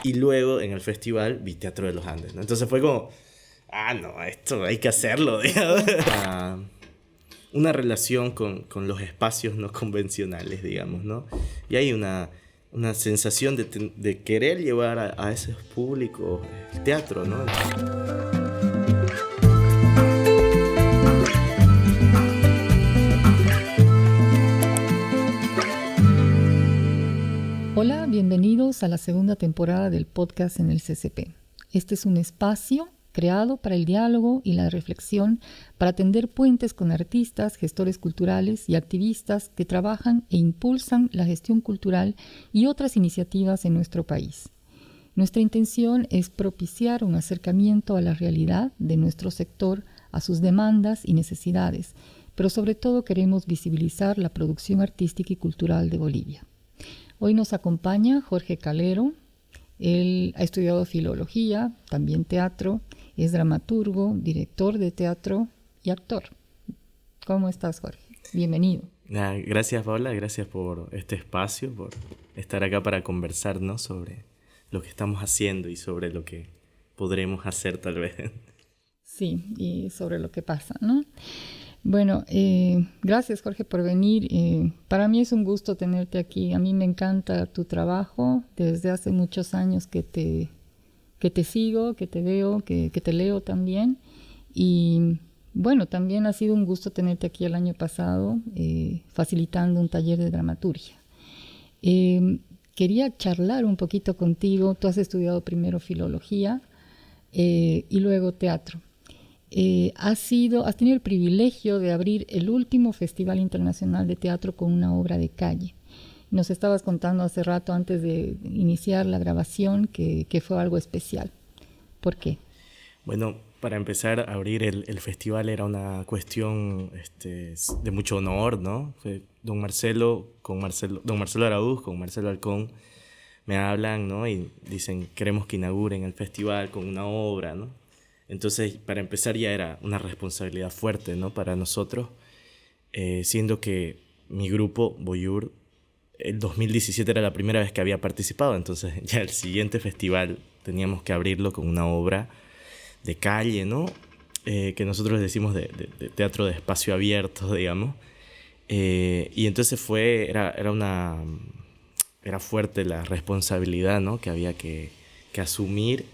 Y luego en el festival vi Teatro de los Andes, ¿no? Entonces fue como, no, esto hay que hacerlo, digamos. Una relación con los espacios no convencionales, digamos, ¿no? Y hay una sensación de querer llevar a esos públicos el teatro, ¿no? Hola, bienvenidos a la segunda temporada del podcast en el CCP. Este es un espacio creado para el diálogo y la reflexión, para tender puentes con artistas, gestores culturales y activistas que trabajan e impulsan la gestión cultural y otras iniciativas en nuestro país. Nuestra intención es propiciar un acercamiento a la realidad de nuestro sector, a sus demandas y necesidades, pero sobre todo queremos visibilizar la producción artística y cultural de Bolivia. Hoy nos acompaña Jorge Calero. Él ha estudiado filología, también teatro, es dramaturgo, director de teatro y actor. ¿Cómo estás, Jorge? Bienvenido. Gracias, Paula, gracias por este espacio, por estar acá para conversar, ¿no?, sobre lo que estamos haciendo y sobre lo que podremos hacer tal vez. Sí, y sobre lo que pasa, ¿no? Bueno, gracias, Jorge, por venir. Para mí es un gusto tenerte aquí. A mí me encanta tu trabajo. Desde hace muchos años que te sigo, que te veo, que te leo también. Y bueno, también ha sido un gusto tenerte aquí el año pasado, facilitando un taller de dramaturgia. Quería charlar un poquito contigo. Tú has estudiado primero filología y luego teatro. Has tenido el privilegio de abrir el último Festival Internacional de Teatro con una obra de calle. Nos estabas contando hace rato, antes de iniciar la grabación, que fue algo especial. ¿Por qué? Bueno, para empezar, abrir el festival era una cuestión de mucho honor, ¿no? Fue don Marcelo Araúz con Marcelo Alcón me hablan, ¿no? Y dicen, queremos que inauguren el festival con una obra, ¿no? Entonces, para empezar, ya era una responsabilidad fuerte, ¿no?, para nosotros, siendo que mi grupo, Boyur, el 2017 era la primera vez que había participado, entonces ya el siguiente festival teníamos que abrirlo con una obra de calle, ¿no?, que nosotros decimos de teatro de espacio abierto, digamos, y entonces era fuerte la responsabilidad, ¿no?, que había que asumir.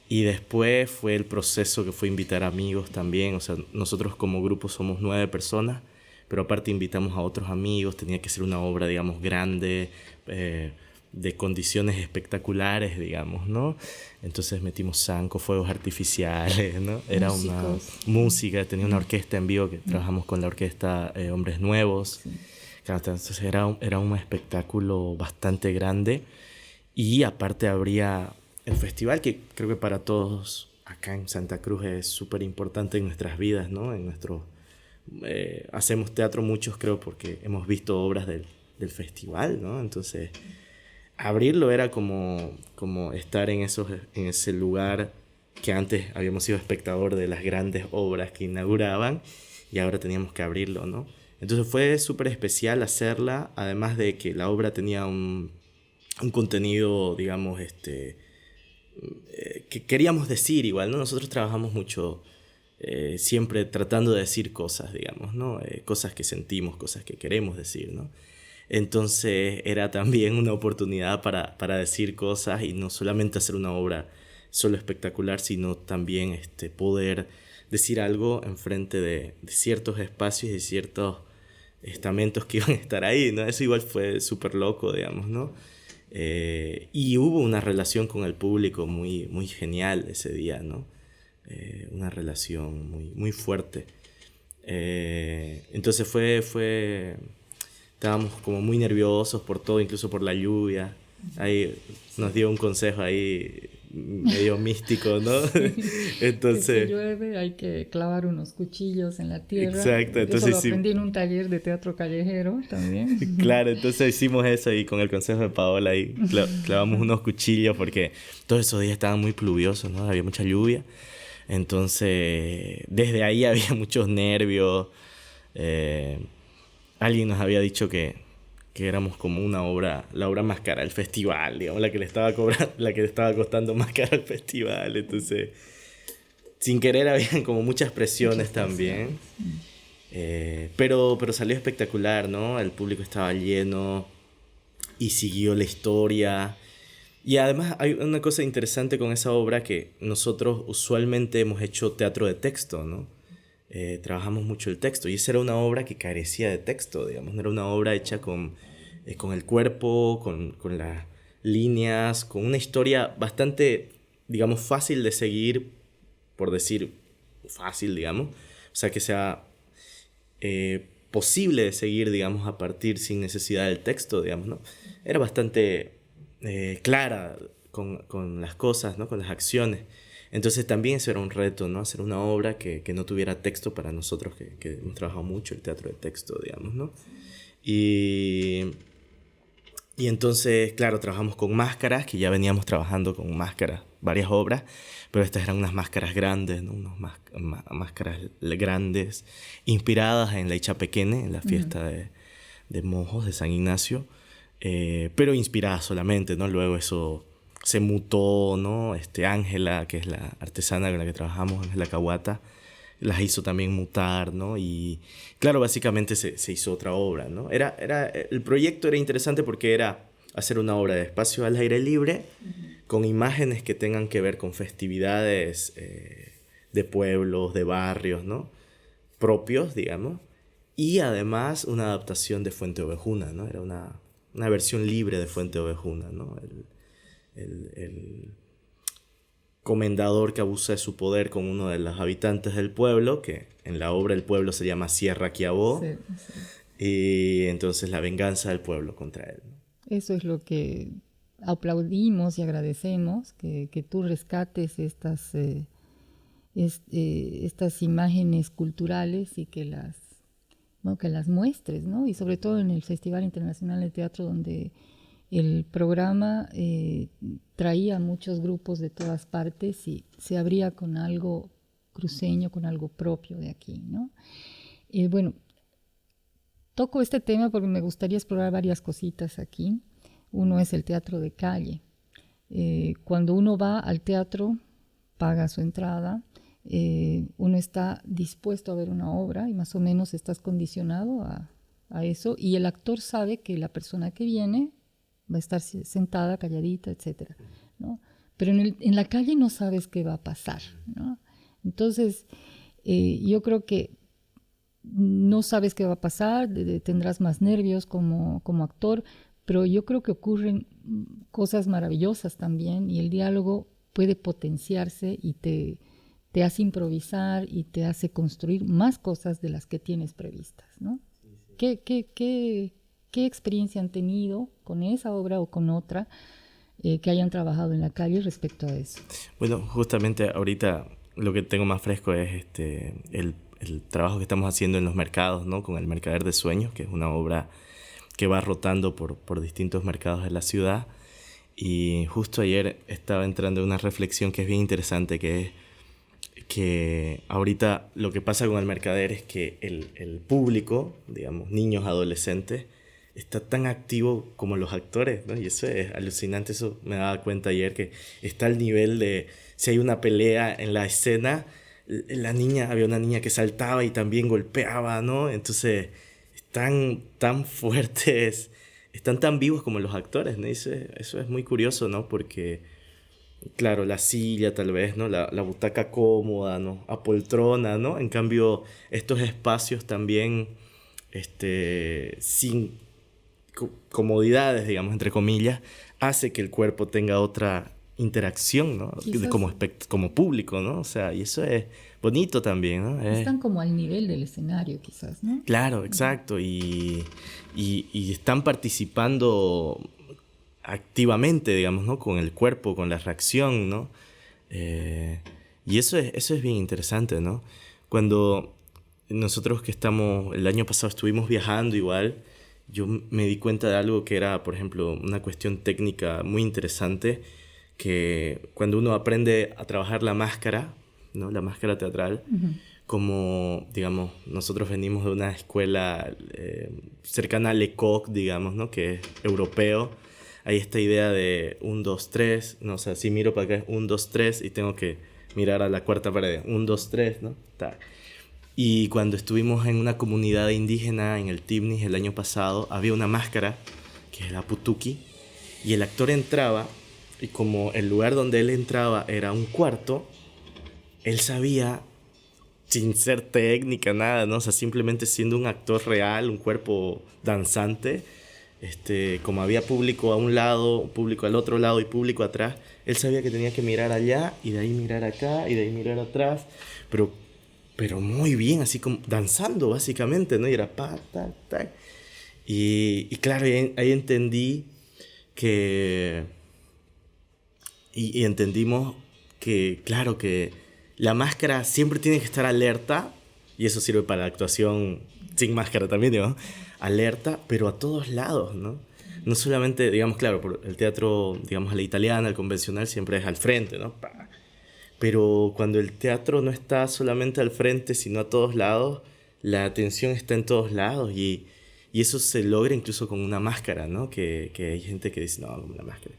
Y después fue el proceso que fue invitar amigos también. O sea, nosotros como grupo somos 9 personas, pero aparte invitamos a otros amigos. Tenía que ser una obra, digamos, grande, de condiciones espectaculares, digamos, ¿no? Entonces metimos zancos, fuegos artificiales, ¿no? Era una música, tenía una orquesta en vivo que trabajamos con la orquesta Hombres Nuevos. Sí. Claro, entonces era un espectáculo bastante grande. Y aparte habría el festival, que creo que para todos acá en Santa Cruz es súper importante en nuestras vidas, ¿no? Hacemos teatro muchos, creo, porque hemos visto obras del festival, ¿no? Entonces, abrirlo era como estar en ese lugar que antes habíamos sido espectador de las grandes obras que inauguraban y ahora teníamos que abrirlo, ¿no? Entonces fue súper especial hacerla, además de que la obra tenía un contenido, digamos, que queríamos decir igual, ¿no? Nosotros trabajamos mucho siempre tratando de decir cosas, digamos, ¿no? Cosas que sentimos, cosas que queremos decir, ¿no? Entonces era también una oportunidad para decir cosas y no solamente hacer una obra solo espectacular, sino también poder decir algo enfrente de ciertos espacios y ciertos estamentos que iban a estar ahí, ¿no? Eso igual fue súper loco, digamos, ¿no? Y hubo una relación con el público muy, muy genial ese día, ¿no? Una relación muy, muy fuerte. Entonces estábamos como muy nerviosos por todo, incluso por la lluvia. Ahí nos dio un consejo ahí medio místico, ¿no? Sí, entonces, que si llueve hay que clavar unos cuchillos en la tierra. Exacto, entonces eso lo aprendí en un taller de teatro callejero también. Claro, entonces hicimos eso y con el consejo de Paola ahí clavamos unos cuchillos porque todos esos días estaban muy pluviosos, ¿no? Había mucha lluvia. Entonces, desde ahí había muchos nervios. Alguien nos había dicho que que éramos como la obra más cara del festival, digamos, la que le estaba costando más cara al festival. Entonces, sin querer habían como muchas presiones también. Pero salió espectacular, ¿no? El público estaba lleno y siguió la historia. Y además hay una cosa interesante con esa obra, que nosotros usualmente hemos hecho teatro de texto, ¿no? Trabajamos mucho el texto, y esa era una obra que carecía de texto, digamos. No era una obra hecha con el cuerpo, con las líneas, con una historia bastante, digamos, fácil de seguir, por decir fácil, digamos. O sea, que sea posible de seguir, digamos, a partir sin necesidad del texto, digamos, ¿no? Era bastante clara con las cosas, ¿no? Con las acciones. Entonces también eso era un reto, ¿no? Hacer una obra que no tuviera texto para nosotros, que hemos trabajado mucho el teatro de texto, digamos, ¿no? Y entonces, claro, trabajamos con máscaras, que ya veníamos trabajando con máscaras, varias obras, pero estas eran unas máscaras grandes, ¿no? Unas máscaras grandes, inspiradas en la Ichapequene, en la fiesta de Mojos, de San Ignacio, pero inspiradas solamente, ¿no? Luego eso se mutó, ¿no? Ángela, que es la artesana con la que trabajamos, Ángela Cahuata, las hizo también mutar, ¿no? Y claro, básicamente se hizo otra obra, ¿no? El proyecto era interesante porque era hacer una obra de espacio al aire libre, con imágenes que tengan que ver con festividades de pueblos, de barrios, ¿no? Propios, digamos. Y además una adaptación de Fuente Ovejuna, ¿no? Era una versión libre de Fuente Ovejuna, ¿no? El comendador que abusa de su poder con uno de los habitantes del pueblo, que en la obra el pueblo se llama Sierra Quiabó, sí. Y entonces la venganza del pueblo contra él. Eso es lo que aplaudimos y agradecemos, que tú rescates estas imágenes culturales y que las muestres, ¿no? Y sobre todo en el Festival Internacional de Teatro, donde el programa traía muchos grupos de todas partes y se abría con algo cruceño, con algo propio de aquí, ¿no? Bueno, toco este tema porque me gustaría explorar varias cositas aquí. Uno es el teatro de calle. Cuando uno va al teatro, paga su entrada, uno está dispuesto a ver una obra y más o menos estás condicionado a eso, y el actor sabe que la persona que viene va a estar sentada, calladita, etcétera, ¿no? Pero en la calle no sabes qué va a pasar, ¿no? Entonces, yo creo que no sabes qué va a pasar, tendrás más nervios como actor, pero yo creo que ocurren cosas maravillosas también, y el diálogo puede potenciarse y te hace improvisar y te hace construir más cosas de las que tienes previstas, ¿no? Sí, sí. ¿Qué experiencia han tenido con esa obra o con otra que hayan trabajado en la calle respecto a eso? Bueno, justamente ahorita lo que tengo más fresco es el trabajo que estamos haciendo en los mercados, ¿no? Con el Mercader de Sueños, que es una obra que va rotando por distintos mercados de la ciudad. Y justo ayer estaba entrando en una reflexión que es bien interesante, que es que ahorita lo que pasa con el Mercader es que el público, digamos, niños, adolescentes, está tan activo como los actores, ¿no? Y eso es alucinante. Eso me daba cuenta ayer, que está al nivel de, si hay una pelea en la escena, había una niña que saltaba y también golpeaba, ¿no? Entonces, están tan fuertes, están tan vivos como los actores, ¿no? Y eso es muy curioso, ¿no? Porque, claro, la silla tal vez, ¿no? La butaca cómoda, ¿no? Apoltrona, ¿no? En cambio, estos espacios también, sin comodidades, digamos, entre comillas, hace que el cuerpo tenga otra interacción, ¿no? Como público, ¿no? O sea, y eso es bonito también, ¿no? Están como al nivel del escenario, quizás, ¿no? Claro, exacto. Y están participando activamente, digamos, ¿no? Con el cuerpo, con la reacción, ¿no? Y eso es bien interesante, ¿no? Cuando nosotros el año pasado estuvimos viajando igual, yo me di cuenta de algo que era, por ejemplo, una cuestión técnica muy interesante, que cuando uno aprende a trabajar la máscara, ¿no? La máscara teatral, como, digamos, nosotros venimos de una escuela cercana a Lecoq, digamos, ¿no? Que es europeo. Hay esta idea de 1, 2, 3, ¿no? O sea, si miro para acá es 1, 2, 3 y tengo que mirar a la cuarta pared, 1, 2, 3, ¿no? Ta. Y cuando estuvimos en una comunidad indígena en el Tibnis el año pasado, había una máscara, que es la putuki, y el actor entraba, y como el lugar donde él entraba era un cuarto, él sabía, sin ser técnica, nada, ¿no? O sea, simplemente siendo un actor real, un cuerpo danzante, como había público a un lado, público al otro lado y público atrás, él sabía que tenía que mirar allá, y de ahí mirar acá, y de ahí mirar atrás, pero muy bien, así como danzando básicamente, ¿no? Y era pa, ta, ta. Y claro, ahí entendí que... Y entendimos que, claro, que la máscara siempre tiene que estar alerta, y eso sirve para la actuación sin máscara también, digamos, alerta, pero a todos lados, ¿no? No solamente, digamos, claro, por el teatro, digamos, a la italiana, el convencional, siempre es al frente, ¿no? Pa. Pero cuando el teatro no está solamente al frente, sino a todos lados, la atención está en todos lados, y eso se logra incluso con una máscara, ¿no? Que hay gente que dice, no, con una máscara.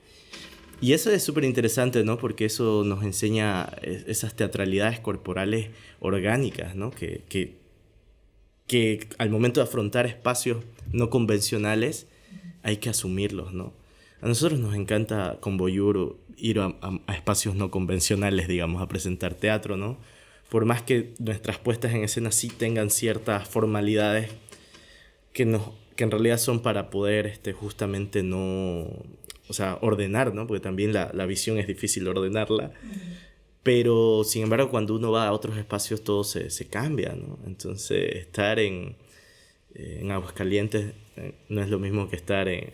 Y eso es súper interesante, ¿no? Porque eso nos enseña esas teatralidades corporales orgánicas, ¿no? Que al momento de afrontar espacios no convencionales hay que asumirlos, ¿no? A nosotros nos encanta con Boyur ir a espacios no convencionales, digamos, a presentar teatro, ¿no? Por más que nuestras puestas en escena sí tengan ciertas formalidades que en realidad son para poder justamente no... O sea, ordenar, ¿no? Porque también la visión es difícil ordenarla. Pero, sin embargo, cuando uno va a otros espacios todo se cambia, ¿no? Entonces, estar en Aguascalientes no es lo mismo que estar en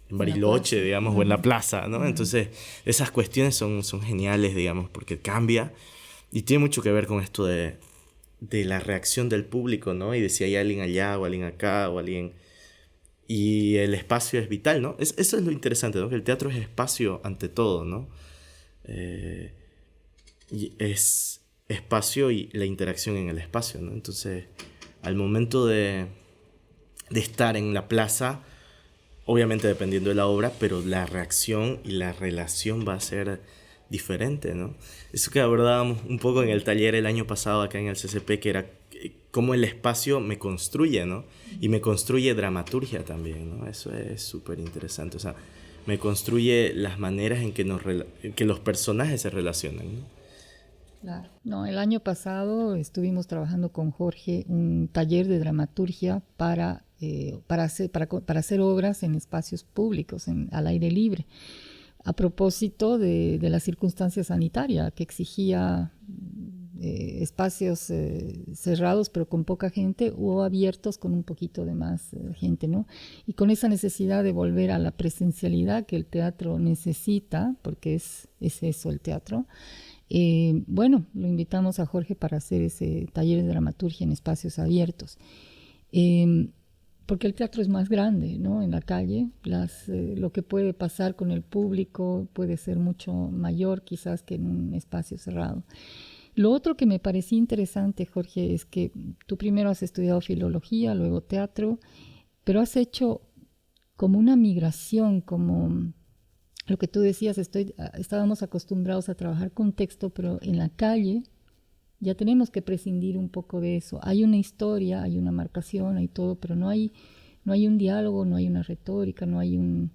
Bariloche, digamos, o en la plaza, ¿no? Entonces, esas cuestiones son geniales, digamos, porque cambia. Y tiene mucho que ver con esto de la reacción del público, ¿no? Y de si hay alguien allá o alguien acá o alguien... Y el espacio es vital, ¿no? Eso es lo interesante, ¿no? Que el teatro es espacio ante todo, ¿no? Y es espacio y la interacción en el espacio, ¿no? Entonces, al momento de estar en la plaza, obviamente dependiendo de la obra, pero la reacción y la relación va a ser diferente, ¿no? Eso que abordábamos un poco en el taller el año pasado acá en el CCP, que era cómo el espacio me construye, ¿no? Y me construye dramaturgia también, ¿no? Eso es súper interesante. O sea, me construye las maneras en que los personajes se relacionan, ¿no? Claro. No, el año pasado estuvimos trabajando con Jorge un taller de dramaturgia para hacer obras en espacios públicos, al aire libre, a propósito de la circunstancia sanitaria que exigía espacios cerrados pero con poca gente, o abiertos con un poquito de más gente, ¿no? Y con esa necesidad de volver a la presencialidad que el teatro necesita, porque es eso el teatro. Bueno, lo invitamos a Jorge para hacer ese taller de dramaturgia en espacios abiertos. Porque el teatro es más grande, ¿no? En la calle, lo que puede pasar con el público puede ser mucho mayor quizás que en un espacio cerrado. Lo otro que me parecía interesante, Jorge, es que tú primero has estudiado filología, luego teatro, pero has hecho como una migración, como lo que tú decías, estábamos acostumbrados a trabajar con texto, pero en la calle ya tenemos que prescindir un poco de eso. Hay una historia, hay una marcación, hay todo, pero no hay un diálogo, no hay una retórica, no hay un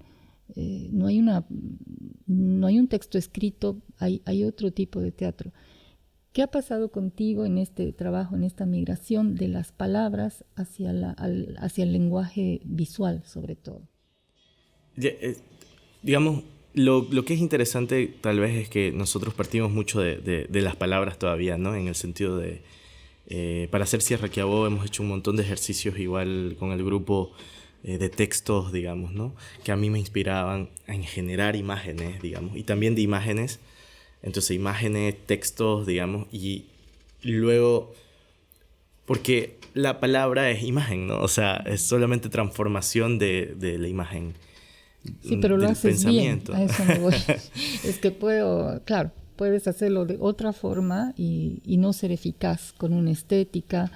texto escrito, hay otro tipo de teatro. ¿Qué ha pasado contigo en este trabajo, en esta migración de las palabras hacia el lenguaje visual, sobre todo? Digamos, lo que es interesante tal vez es que nosotros partimos mucho de las palabras todavía, ¿no? En el sentido de, para hacer Sierra Quiabó hemos hecho un montón de ejercicios igual con el grupo de textos, digamos, ¿no? Que a mí me inspiraban en generar imágenes, digamos, y también de imágenes. Entonces, imágenes, textos, digamos, y luego, porque la palabra es imagen, ¿no? O sea, es solamente transformación de la imagen. Sí, pero lo haces pensamiento. bien, a eso me voy. Es que puedo puedes hacerlo de otra forma y no ser eficaz con una estética,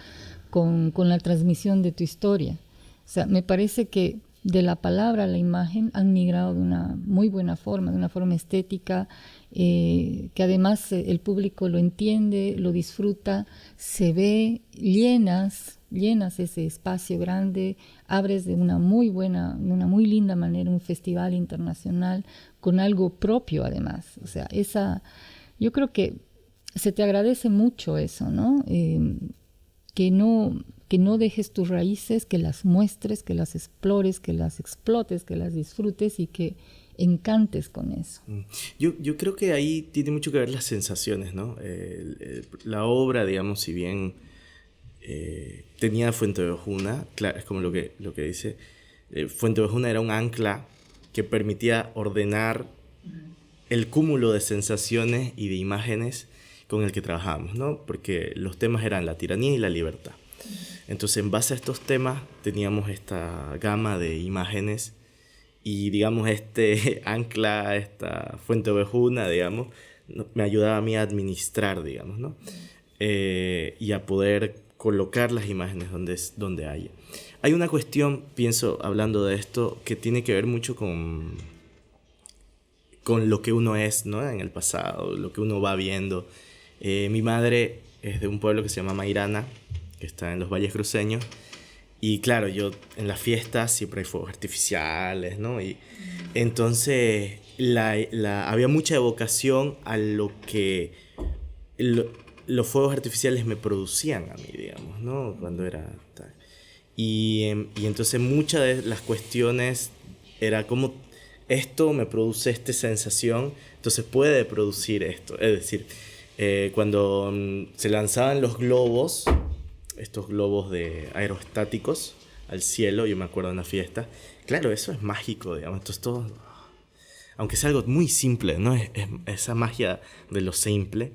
con la transmisión de tu historia. O sea, me parece que de la palabra a la imagen han migrado de una muy buena forma, de una forma estética, que además el público lo entiende, lo disfruta, se ve, llenas ese espacio grande, abres de una muy linda manera un festival internacional con algo propio además. O sea, yo creo que se te agradece mucho eso, ¿no? Que no dejes tus raíces, que las muestres, que las explores, que las explotes, que las disfrutes y que encantes con eso. Yo creo que ahí tiene mucho que ver las sensaciones, ¿no? La obra, digamos, si bien tenía Fuenteovejuna, claro, es como lo que dice, Fuenteovejuna era un ancla que permitía ordenar el cúmulo de sensaciones y de imágenes con el que trabajábamos, ¿no? Porque los temas eran la tiranía y la libertad. Entonces, en base a estos temas, teníamos esta gama de imágenes y, digamos, este ancla, esta Fuenteovejuna, digamos, me ayudaba a mí a administrar, digamos, ¿no? Y a poder colocar las imágenes donde haya. Hay una cuestión, pienso, hablando de esto, que tiene que ver mucho con lo que uno es, ¿no? En el pasado, lo que uno va viendo. Mi madre es de un pueblo que se llama Mairana, que está en los Valles Cruceños, y claro, yo en las fiestas siempre hay fuegos artificiales, ¿no? Y entonces había mucha evocación a lo que los fuegos artificiales me producían a mí, digamos, ¿no? Cuando era tal. Y entonces muchas de las cuestiones era como esto me produce esta sensación, entonces puede producir esto. Es decir, cuando se lanzaban los globos, estos globos aerostáticos al cielo, yo me acuerdo de una fiesta, claro, eso es mágico, digamos, entonces todo, aunque sea algo muy simple, ¿no? Es esa magia de lo simple.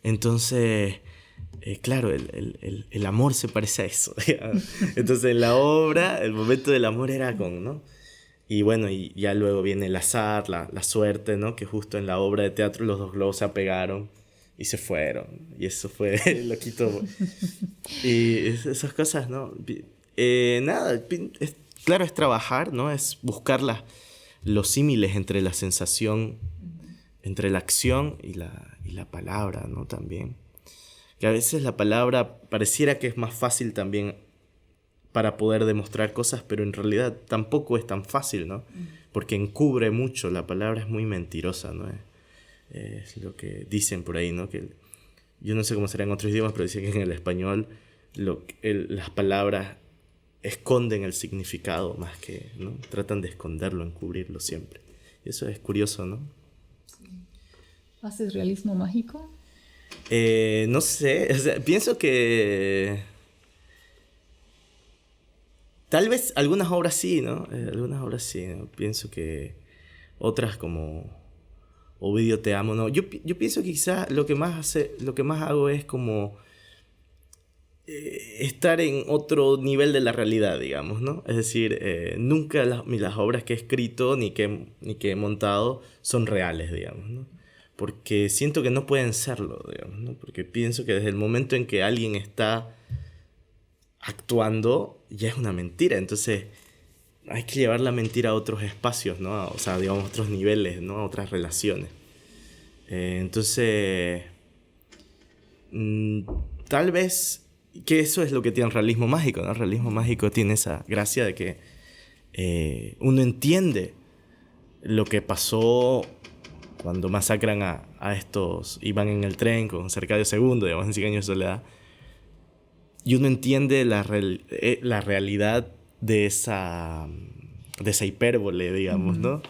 Entonces, claro, el amor se parece a eso, digamos. Entonces en la obra, el momento del amor era ¿no? Y bueno, y ya luego viene el azar, la suerte, ¿no? Que justo en la obra de teatro los dos globos se apegaron y se fueron. Y eso fue loquito. Y esas cosas, ¿no? Nada, claro, es trabajar, ¿no? Es buscar los símiles entre la sensación, entre la acción y la palabra, ¿no? También. Que a veces la palabra pareciera que es más fácil también para poder demostrar cosas, pero en realidad tampoco es tan fácil, ¿no? Porque encubre mucho, la palabra es muy mentirosa, ¿no? Es lo que dicen por ahí, ¿no? Que yo no sé cómo será en otros idiomas, pero dicen que en el español las palabras esconden el significado más que, ¿no? Tratan de esconderlo, encubrirlo siempre. Y eso es curioso, ¿no? ¿Haces realismo mágico? No sé, o sea, pienso que tal vez algunas obras sí, ¿no? Algunas obras sí, ¿no? Pienso que otras como Ovidio te amo, ¿no? Yo pienso que quizás lo que más hago es como estar en otro nivel de la realidad, digamos, ¿no? Es decir, nunca las obras que he escrito ni que he montado son reales, digamos, ¿no? Porque siento que no pueden serlo, digamos, ¿no? Porque pienso que desde el momento en que alguien está actuando, ya es una mentira. Entonces, hay que llevar la mentira a otros espacios, ¿no? O sea, digamos, a otros niveles, ¿no? A otras relaciones. Entonces, tal vez que eso es lo que tiene el realismo mágico, ¿no? El realismo mágico tiene esa gracia de que uno entiende lo que pasó cuando masacran a estos, iban en el tren con Arcadio II, digamos, en 100 años de soledad, y uno entiende la realidad de esa hipérbole, digamos, ¿no?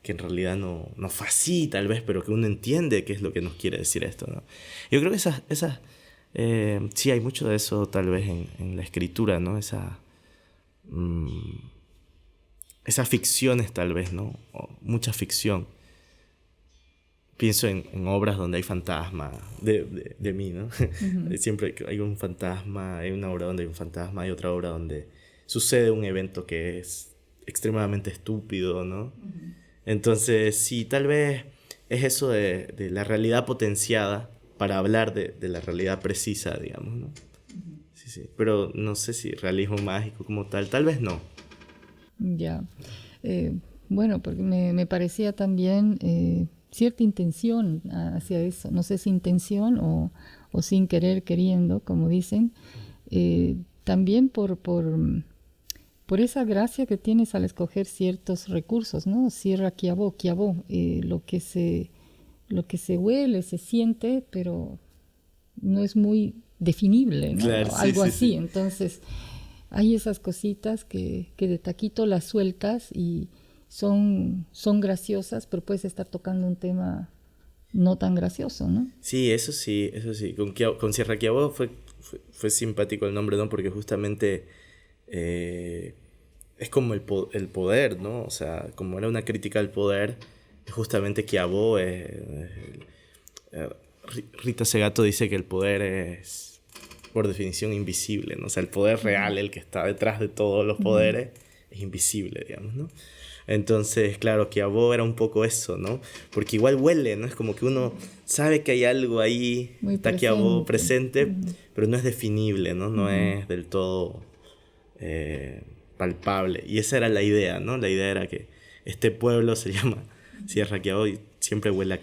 Que en realidad no fue así, tal vez, pero que uno entiende qué es lo que nos quiere decir esto, ¿no? Yo creo que sí, hay mucho de eso, tal vez, en la escritura, ¿no? Esas ficciones, tal vez, ¿no? O mucha ficción. Pienso en obras donde hay fantasma de mí, ¿no? Uh-huh. Siempre hay un fantasma, hay una obra donde hay un fantasma, hay otra obra donde sucede un evento que es extremadamente estúpido, ¿no? Uh-huh. Entonces, sí, tal vez es eso de la realidad potenciada para hablar de la realidad precisa, digamos, ¿no? Sí, sí. Pero no sé si realismo mágico como tal vez no. Ya. Bueno, porque me parecía también cierta intención hacia eso. No sé si intención o sin querer, queriendo, como dicen. También por esa gracia que tienes al escoger ciertos recursos, ¿no? Sierra Quiabó, lo que se huele, se siente, pero no es muy definible, ¿no? Claro, sí, Algo sí, así. sí. Entonces, hay esas cositas que de taquito las sueltas y son graciosas, pero puedes estar tocando un tema no tan gracioso, ¿no? Sí, eso sí, eso sí. Con Sierra Quiabó fue simpático el nombre, ¿no? Porque justamente es como el poder, ¿no? O sea, como era una crítica al poder, justamente Quiabó Rita Segato dice que el poder es, por definición, invisible, ¿no? O sea, el poder real, el que está detrás de todos los poderes, es invisible, digamos, ¿no? Entonces, claro, Quiabó era un poco eso, ¿no? Porque igual huele, ¿no? Es como que uno sabe que hay algo ahí, Muy está Quiabó presente. presente, pero no es definible, ¿no? No es del todo palpable. Y esa era la idea, ¿no? La idea era que este pueblo se llama Sierra Quiabó y siempre huele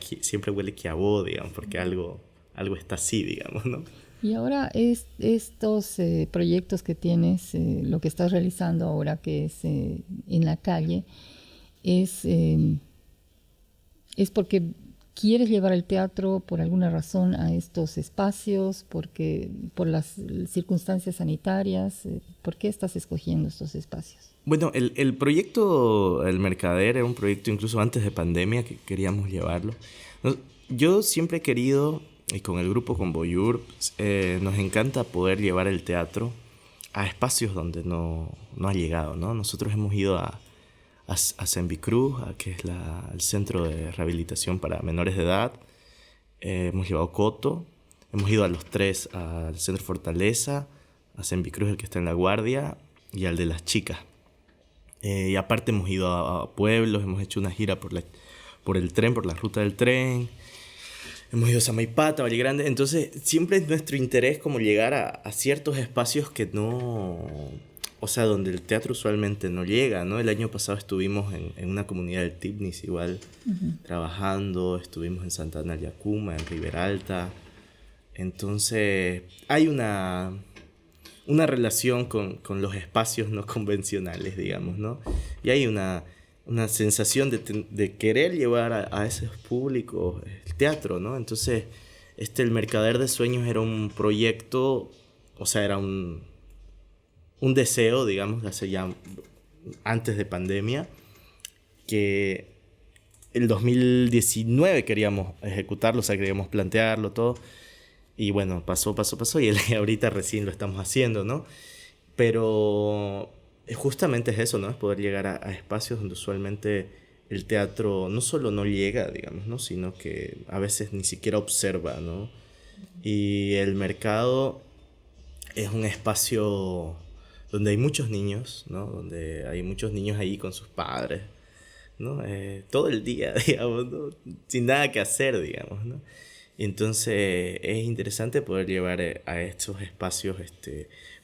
Quiabó, digamos, porque algo está así, digamos, ¿no? Y ahora estos proyectos que tienes, lo que estás realizando ahora, que es en la calle, es porque quieres llevar el teatro por alguna razón a estos espacios, porque por las circunstancias sanitarias. ¿Por qué estás escogiendo estos espacios? Bueno, el proyecto El Mercader era un proyecto incluso antes de pandemia que queríamos llevarlo. Yo siempre he querido, y con el grupo con Boyur, nos encanta poder llevar el teatro a espacios donde no ha llegado, ¿no? Nosotros hemos ido a Sembicruz, que es el centro de rehabilitación para menores de edad. Hemos llevado Coto, hemos ido a los tres, al Centro Fortaleza, a Sembicruz, el que está en La Guardia, y al de las chicas. Y aparte hemos ido a pueblos, hemos hecho una gira por el tren, por la ruta del tren. Hemos ido a Samaipata, Valle Grande. Entonces siempre es nuestro interés como llegar a ciertos espacios que no... O sea, donde el teatro usualmente no llega, ¿no? El año pasado estuvimos en una comunidad del Tipnis igual, trabajando. Estuvimos en Santana del Yacuma, en Riberalta. Entonces hay una relación con los espacios no convencionales, digamos, ¿no? Y hay una sensación de querer llevar a esos públicos el teatro, ¿no? Entonces, El Mercader de Sueños era un proyecto, o sea, era un deseo, digamos, hace ya antes de pandemia, que el 2019 queríamos ejecutarlo, o sea, queríamos plantearlo todo. Y bueno, pasó y ahorita recién lo estamos haciendo, ¿no? Pero justamente es eso, ¿no? Es poder llegar a espacios donde usualmente el teatro no solo no llega, digamos, ¿no? Sino que a veces ni siquiera observa, ¿no? Y el mercado es un espacio donde hay muchos niños, ¿no? Donde hay muchos niños ahí con sus padres, ¿no? Todo el día, digamos, ¿no? Sin nada que hacer, digamos, ¿no? Entonces es interesante poder llevar a estos espacios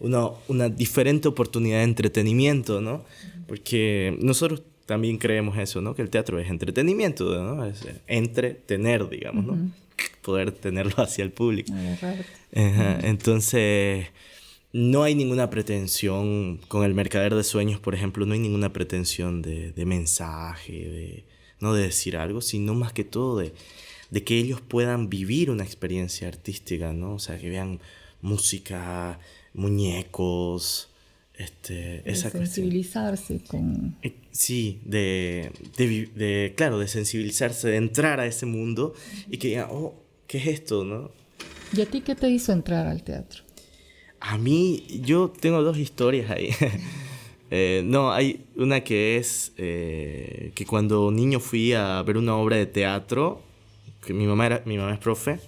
una diferente oportunidad de entretenimiento, ¿no? Porque nosotros también creemos eso, ¿no? Que el teatro es entretenimiento, ¿no? Es entretener, digamos, ¿no? Poder tenerlo hacia el público. Entonces no hay ninguna pretensión con El Mercader de Sueños, por ejemplo, no hay ninguna pretensión de mensaje, no de decir algo, sino más que todo de que ellos puedan vivir una experiencia artística, ¿no? O sea, que vean música, muñecos, esa sensibilizarse con... Sí, claro, de sensibilizarse, de entrar a ese mundo y que digan, oh, ¿qué es esto, no? ¿Y a ti qué te hizo entrar al teatro? A mí, yo tengo dos historias ahí. No, hay una que es que cuando niño fui a ver una obra de teatro, que mi mamá es profe,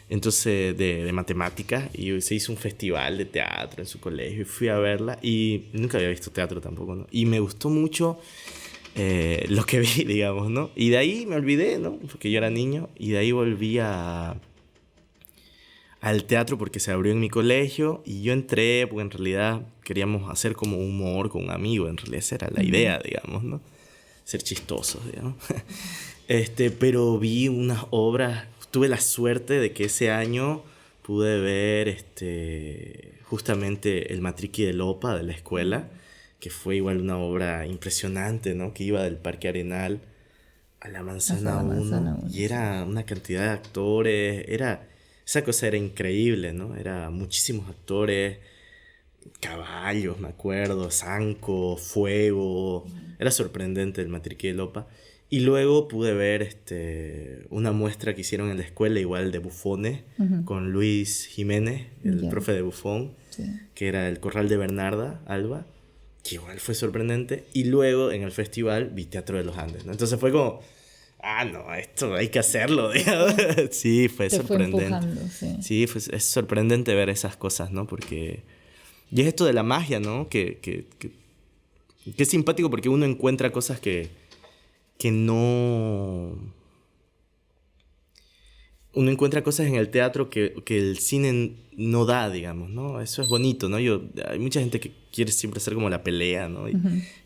entonces de matemáticas, y se hizo un festival de teatro en su colegio y fui a verla y nunca había visto teatro tampoco, ¿no? Y me gustó mucho lo que vi, digamos, ¿no? Y de ahí me olvidé, ¿no? Porque yo era niño, y de ahí volví al teatro porque se abrió en mi colegio, y yo entré porque en realidad queríamos hacer como humor con un amigo, en realidad esa era la idea, digamos, ¿no? Ser chistosos, digamos. Pero vi unas obras, tuve la suerte de que ese año pude ver justamente el Matriqui de Lopa de la escuela, que fue igual una obra impresionante, ¿no? Que iba del Parque Arenal a la Hasta Manzana la 1 manzana uno, y sí. era una cantidad de actores, esa cosa era increíble, ¿no? Era muchísimos actores, caballos, me acuerdo, zanco, fuego, era sorprendente el Matriqui de Lopa. Y luego pude ver una muestra que hicieron en la escuela, igual de bufones, Ujú. con Luis Jiménez, el Ya, profe de bufón, sí. que era el Corral de Bernarda Alba, que igual fue sorprendente. Y luego en el festival vi Teatro de los Andes, ¿no? Entonces fue como, no, esto hay que hacerlo, digamos. Sí, fue Te fue sorprendente. empujando, sí. Sí, es sorprendente ver esas cosas, ¿no? Porque... Y es esto de la magia, ¿no? Que es simpático porque uno encuentra cosas que no... Uno encuentra cosas en el teatro que el cine no da, digamos, ¿no? Eso es bonito, ¿no? Hay mucha gente que quiere siempre hacer como la pelea, ¿no? Y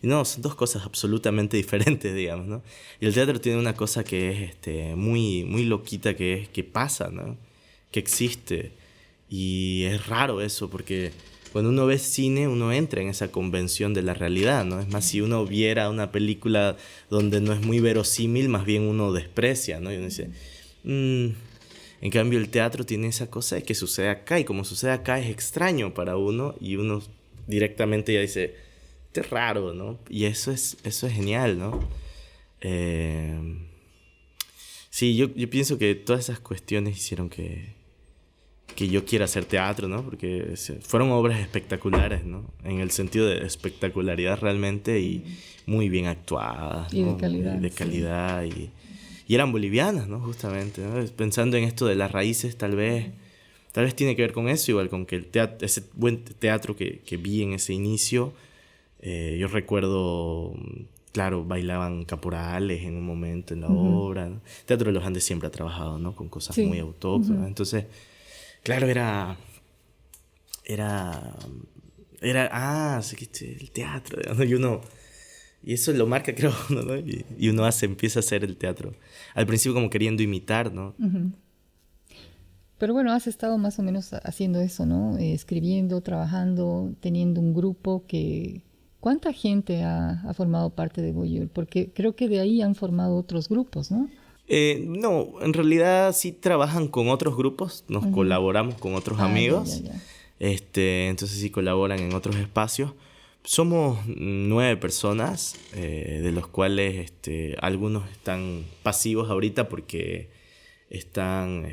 no, son dos cosas absolutamente diferentes, digamos, ¿no? Y el teatro tiene una cosa que es muy, muy loquita, que pasa, ¿no? Que existe. Y es raro eso, porque cuando uno ve cine, uno entra en esa convención de la realidad, ¿no? Es más, si uno viera una película donde no es muy verosímil, más bien uno desprecia, ¿no? Y uno dice... En cambio, el teatro tiene esa cosa de que sucede acá, y como sucede acá es extraño para uno, y uno directamente ya dice, esto es raro, ¿no? Y eso es genial, ¿no? Eh, sí, yo pienso que todas esas cuestiones hicieron que yo quiera hacer teatro, ¿no? Porque fueron obras espectaculares, ¿no? En el sentido de espectacularidad realmente, y muy bien actuadas, Y de ¿no? calidad, De sí. calidad, y eran bolivianas, ¿no? Justamente, ¿no? Pensando en esto de las raíces, tal vez tiene que ver con eso, igual con que ese buen teatro que vi en ese inicio, yo recuerdo, claro, bailaban caporales en un momento en la obra, ¿no? Teatro de los Andes siempre ha trabajado, ¿no? Con cosas muy Sí. autóctonas, entonces, claro, era, sí, que el teatro, ¿no? Y eso lo marca, creo, ¿no? Y uno empieza a hacer el teatro. Al principio como queriendo imitar, ¿no? Pero bueno, has estado más o menos haciendo eso, ¿no? Escribiendo, trabajando, teniendo un grupo que... ¿Cuánta gente ha formado parte de Voyeur? Porque creo que de ahí han formado otros grupos, ¿no? No, en realidad sí trabajan con otros grupos, nos colaboramos con otros Ah, ya, ya, amigos, ya. entonces sí colaboran en otros espacios. Somos 9 personas, de los cuales algunos están pasivos ahorita porque están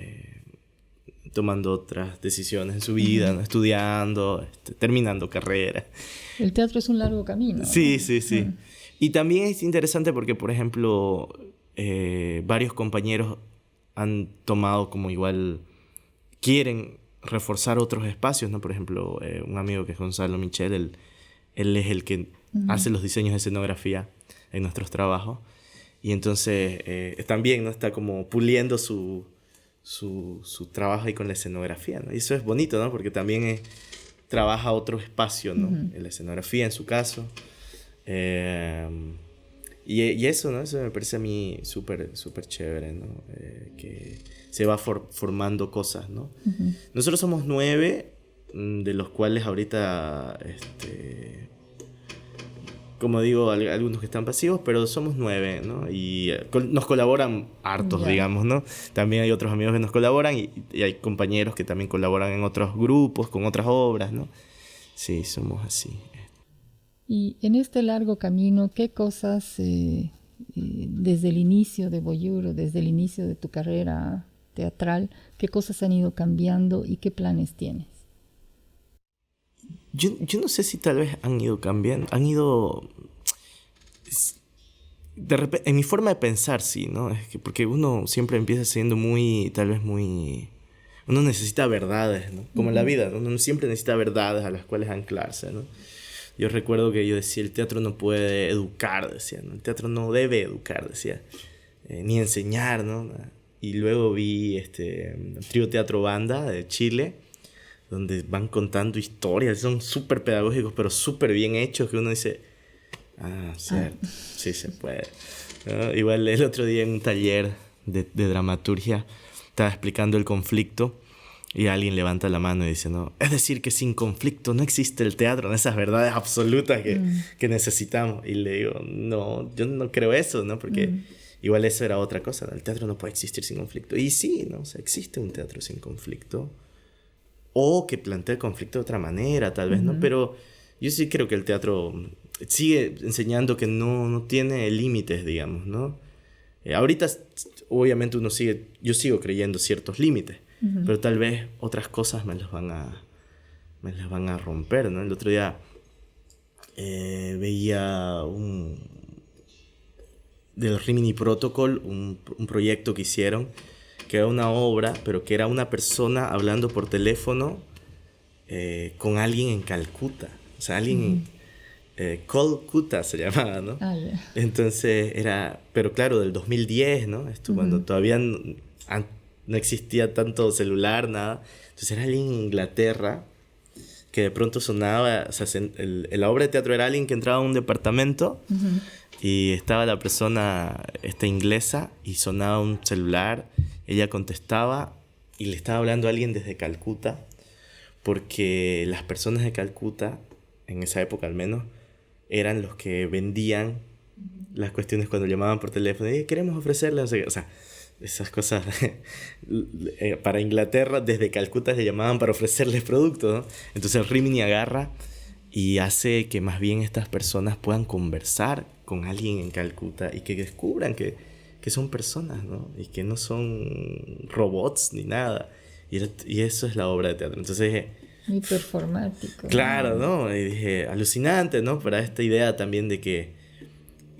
tomando otras decisiones en su vida, ¿no? Estudiando, terminando carrera. El teatro es un largo camino, Sí, ¿no? sí, sí. Y también es interesante porque, por ejemplo, varios compañeros han tomado como igual, quieren reforzar otros espacios, ¿no? Por ejemplo, un amigo que es Gonzalo Michel, él es el que hace los diseños de escenografía en nuestros trabajos. Y entonces también, ¿no? Está como puliendo su trabajo ahí con la escenografía, ¿no? Y eso es bonito, ¿no? Porque también trabaja otro espacio, ¿no? En la escenografía, en su caso. Y eso, ¿no? Eso me parece a mí súper, súper chévere, ¿no? Que se va formando cosas, ¿no? Nosotros somos 9, de los cuales ahorita, como digo, algunos que están pasivos, pero somos 9, ¿no? Y nos colaboran hartos, Ya. digamos, ¿no? También hay otros amigos que nos colaboran, y hay compañeros que también colaboran en otros grupos, con otras obras, ¿no? Sí, somos así. Y en este largo camino, ¿qué cosas desde el inicio de Voyeur o desde el inicio de tu carrera teatral, qué cosas han ido cambiando y qué planes tienes? Yo no sé si tal vez han ido cambiando, han ido... De repente, en mi forma de pensar, sí, ¿no? Es que porque uno siempre empieza siendo muy, tal vez muy... Uno necesita verdades, ¿no? Como en la vida, ¿no? Uno siempre necesita verdades a las cuales anclarse, ¿no? yo recuerdo que yo decía, el teatro no puede educar, decía, ¿no? El teatro no debe educar, decía, ni enseñar, ¿no? Y luego vi Trío Teatro Banda de Chile, donde van contando historias, son súper pedagógicos, pero súper bien hechos, que uno dice, cierto, sí se puede, ¿no? Igual el otro día en un taller de dramaturgia estaba explicando el conflicto y alguien levanta la mano y dice, no, es decir que sin conflicto no existe el teatro, ¿no? Esas verdades absolutas que necesitamos. Y le digo, no, yo no creo eso, ¿no? Porque igual eso era otra cosa, ¿no? El teatro no puede existir sin conflicto. Y sí, ¿no? O sea, existe un teatro sin conflicto, o que plantea el conflicto de otra manera, tal vez, ¿no? Pero yo sí creo que el teatro sigue enseñando que no tiene límites, digamos, ¿no? Ahorita, obviamente, yo sigo creyendo ciertos límites, pero tal vez otras cosas me las van a romper, ¿no? El otro día veía del Rimini Protocol, un proyecto que hicieron, que era una obra, pero que era una persona hablando por teléfono con alguien en Calcuta. O sea, alguien Calcuta se llamaba, ¿no? Yeah. Entonces pero claro, del 2010, ¿no? Esto cuando todavía no existía tanto celular, nada. Entonces era alguien en Inglaterra que de pronto sonaba, o sea, la obra de teatro era alguien que entraba a un departamento y estaba la persona inglesa y sonaba un celular, ella contestaba y le estaba hablando a alguien desde Calcuta, porque las personas de Calcuta, en esa época al menos, eran los que vendían las cuestiones cuando llamaban por teléfono y queremos ofrecerles, o sea, esas cosas para Inglaterra desde Calcuta le llamaban para ofrecerles productos, ¿no? Entonces el Rimini agarra y hace que más bien estas personas puedan conversar con alguien en Calcuta y que descubran que son personas, ¿no? Y que no son robots ni nada. Y eso es la obra de teatro. Entonces muy performático. Claro, ¿no? Y dije, alucinante, ¿no? Para esta idea también de que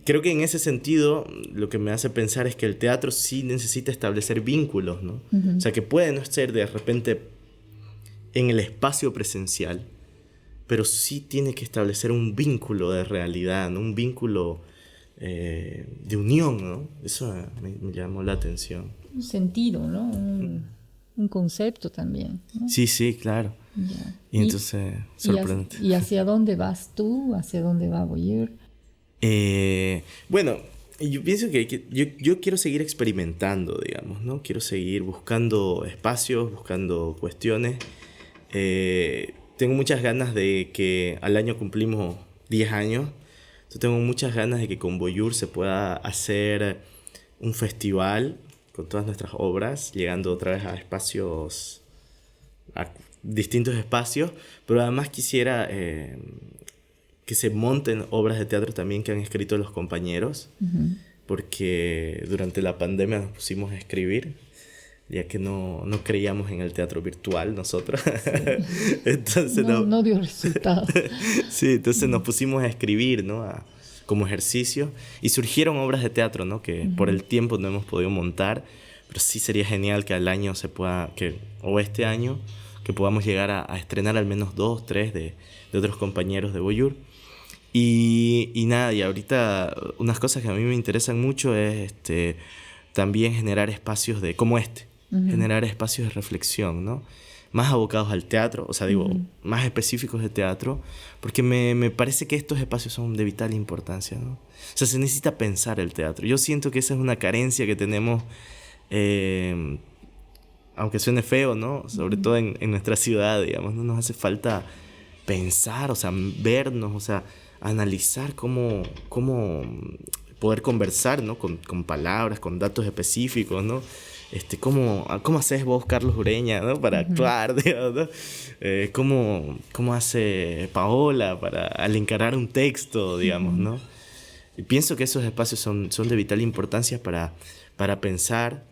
creo que en ese sentido lo que me hace pensar es que el teatro sí necesita establecer vínculos, ¿no? O sea, que puede no ser de repente en el espacio presencial, pero sí tiene que establecer un vínculo de realidad, ¿no? Un vínculo de unión, ¿no? Eso me llamó la atención. Un sentido, ¿no? Un concepto también, ¿no? Sí, claro. Yeah. Y entonces, sorprendente. ¿Y hacia dónde vas tú? ¿Hacia dónde va Voyeur? Bueno, yo pienso que yo quiero seguir experimentando, digamos, ¿no? Quiero seguir buscando espacios, buscando cuestiones. Tengo muchas ganas de que al año cumplimos 10 años. Entonces tengo muchas ganas de que con Voyeur se pueda hacer un festival con todas nuestras obras, llegando otra vez a espacios, a distintos espacios, pero además quisiera que se monten obras de teatro también que han escrito los compañeros, porque durante la pandemia nos pusimos a escribir, ya que no creíamos en el teatro virtual nosotros. Sí. Entonces no dio resultado. Sí, entonces nos pusimos a escribir, ¿no? Como ejercicio, y surgieron obras de teatro, ¿no? Que por el tiempo no hemos podido montar, pero sí sería genial que al año o este año, que podamos llegar a estrenar al menos 2, 3 de otros compañeros de Voyeur. Y nada, y ahorita unas cosas que a mí me interesan mucho es también generar espacios generar espacios de reflexión, ¿no? Más abocados al teatro, o sea, más específicos de teatro, porque me parece que estos espacios son de vital importancia, ¿no? O sea, se necesita pensar el teatro. Yo siento que esa es una carencia que tenemos, aunque suene feo, ¿no? Sobre todo en nuestra ciudad, digamos, ¿no? Nos hace falta pensar, o sea, vernos, o sea, analizar cómo poder conversar, ¿no? Con palabras, con datos específicos, ¿no? ¿Cómo haces vos, Carlos Ureña, ¿no? Para actuar, digamos, ¿no? ¿Cómo hace Paola al encarar un texto, digamos, ¿no? Y pienso que esos espacios son de vital importancia para pensar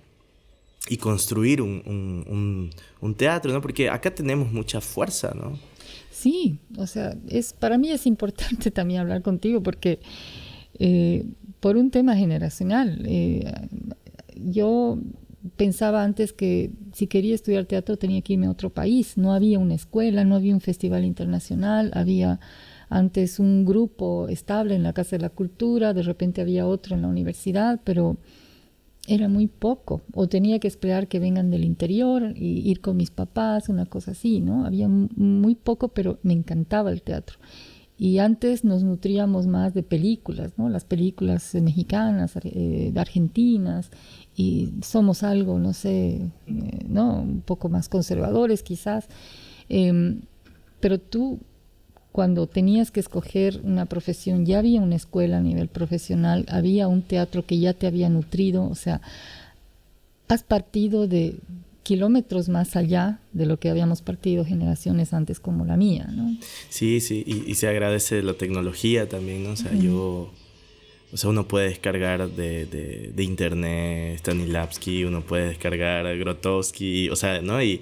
y construir un teatro, ¿no? Porque acá tenemos mucha fuerza, ¿no? Sí, o sea, para mí es importante también hablar contigo porque por un tema generacional, yo pensaba antes que si quería estudiar teatro tenía que irme a otro país. No había una escuela, no había un festival internacional, había antes un grupo estable en la Casa de la Cultura, de repente había otro en la universidad, pero era muy poco, o tenía que esperar que vengan del interior y ir con mis papás, una cosa así, ¿no? Había muy poco, pero me encantaba el teatro. Y antes nos nutríamos más de películas, ¿no? Las películas mexicanas, argentinas, y somos algo, no sé, ¿no? Un poco más conservadores quizás. Pero tú, cuando tenías que escoger una profesión, ya había una escuela a nivel profesional, había un teatro que ya te había nutrido, o sea, has partido de kilómetros más allá de lo que habíamos partido generaciones antes como la mía, ¿no? Sí, sí, y se agradece la tecnología también, ¿no? O sea, o sea, uno puede descargar de internet Stanislavski, uno puede descargar Grotowski, o sea, ¿no? Y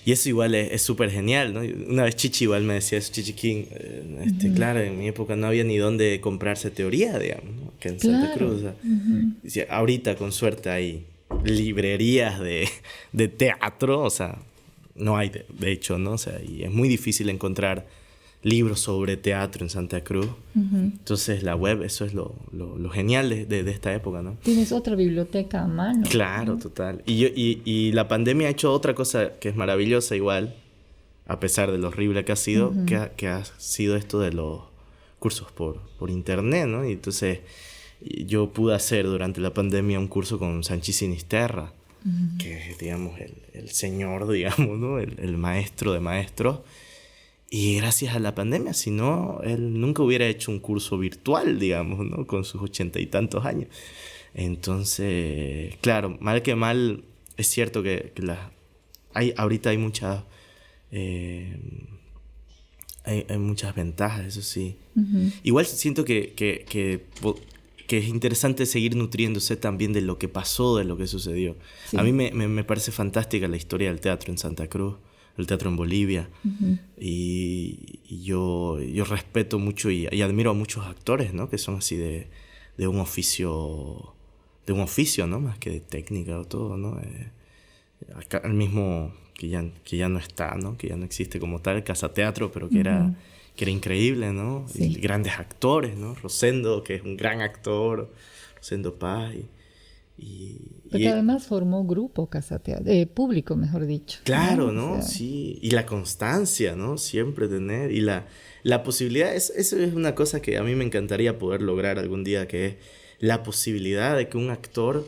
eso igual es súper genial, ¿no? Una vez Chichi igual me decía eso, Chichi King, claro, en mi época no había ni dónde comprarse teoría, digamos, ¿no? Que en Santa Cruz, o sea, decía, ahorita con suerte hay librerías de teatro, o sea, no hay de hecho, ¿no? O sea, y es muy difícil encontrar libros sobre teatro en Santa Cruz. Entonces la web, eso es lo genial de esta época, ¿no? Tienes otra biblioteca a mano. Claro, ¿no? Total. Y la pandemia ha hecho otra cosa que es maravillosa igual, a pesar de lo horrible que ha sido, que ha sido esto de los cursos por internet, ¿no? Y entonces yo pude hacer durante la pandemia un curso con Sanchi Sinisterra, que es, digamos, el señor, digamos, ¿no? El maestro de maestros. Y gracias a la pandemia, si no, él nunca hubiera hecho un curso virtual, digamos, ¿no? Con sus 80 y tantos años. Entonces, claro, mal que mal, es cierto que ahorita hay muchas hay muchas ventajas, eso sí. Igual siento que es interesante seguir nutriéndose también de lo que pasó, de lo que sucedió. Sí. A mí me parece fantástica la historia del teatro en Santa Cruz, el teatro en Bolivia. Y yo respeto mucho y admiro a muchos actores, ¿no? Que son así de un oficio, ¿no? Más que de técnica o todo, ¿no? Acá el mismo que ya no está, ¿no? Que ya no existe como tal, Casa Teatro, pero que era increíble, ¿no? Sí. Y grandes actores, ¿no? Rosendo, que es un gran actor, Rosendo Paz. Porque además formó grupo Casa Teatro, público, mejor dicho. Claro, ¿no? O sea, sí. Y la constancia, ¿no? Siempre tener. Y la posibilidad, eso es una cosa que a mí me encantaría poder lograr algún día, que es la posibilidad de que un actor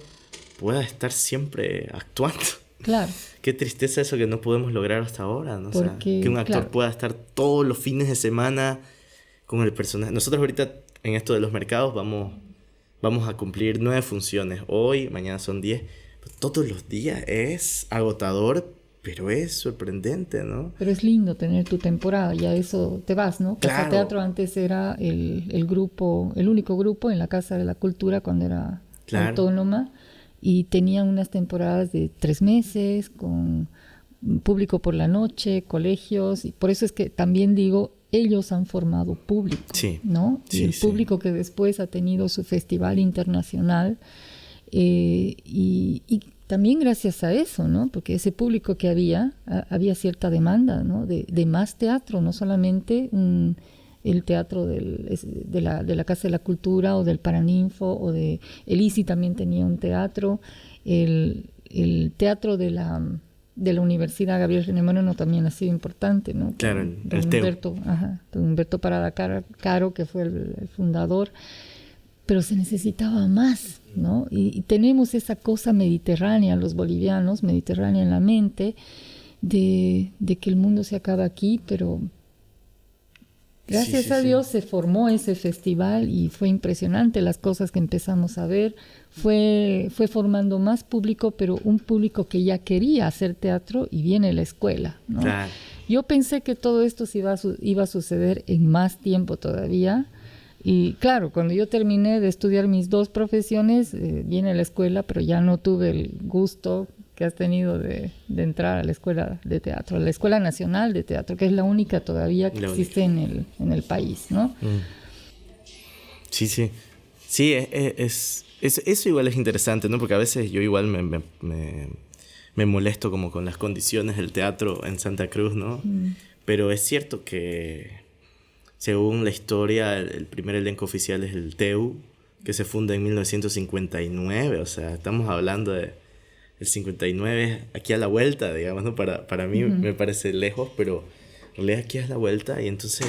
pueda estar siempre actuando. Claro. Qué tristeza eso que no podemos lograr hasta ahora, ¿no? Porque, o sea, que un actor pueda estar todos los fines de semana con el personaje. Nosotros ahorita en esto de los mercados vamos a cumplir 9 funciones. Hoy, mañana son 10. Todos los días es agotador, pero es sorprendente, ¿no? Pero es lindo tener tu temporada, ya eso te vas, ¿no? Casa claro. Teatro antes era el grupo, el único grupo en la Casa de la Cultura cuando era autónoma. Y tenían unas temporadas de 3 meses con público por la noche, colegios, y por eso es que también digo, ellos han formado público, sí, ¿no? Sí, y el público que después ha tenido su festival internacional y también gracias a eso, ¿no? Porque ese público que había cierta demanda, ¿no? De más teatro, no solamente el teatro de la Casa de la Cultura o del Paraninfo o de el ISI también tenía un teatro, el teatro de la Universidad Gabriel René Moreno también ha sido importante, ¿no? Claro, don Humberto Parada Caro, que fue el fundador, pero se necesitaba más, ¿no? Y tenemos esa cosa mediterránea, los bolivianos, mediterránea en la mente, de que el mundo se acaba aquí, pero gracias a Dios se formó ese festival y fue impresionante las cosas que empezamos a ver. Fue formando más público, pero un público que ya quería hacer teatro y viene la escuela, ¿no? Claro. Yo pensé que todo esto iba a suceder en más tiempo todavía. Y claro, cuando yo terminé de estudiar mis 2 profesiones, viene la escuela, pero ya no tuve el gusto que has tenido de entrar a la escuela de teatro, a la Escuela Nacional de Teatro, que es la única todavía que existe en el país, ¿no? Sí, sí. Sí, eso igual es interesante, ¿no? Porque a veces yo igual me molesto como con las condiciones del teatro en Santa Cruz, ¿no? Pero es cierto que según la historia, el primer elenco oficial es el TEU, que se funda en 1959. O sea, estamos hablando de el 59 aquí a la vuelta, digamos, ¿no? Para mí me parece lejos, pero en realidad aquí es la vuelta. Y entonces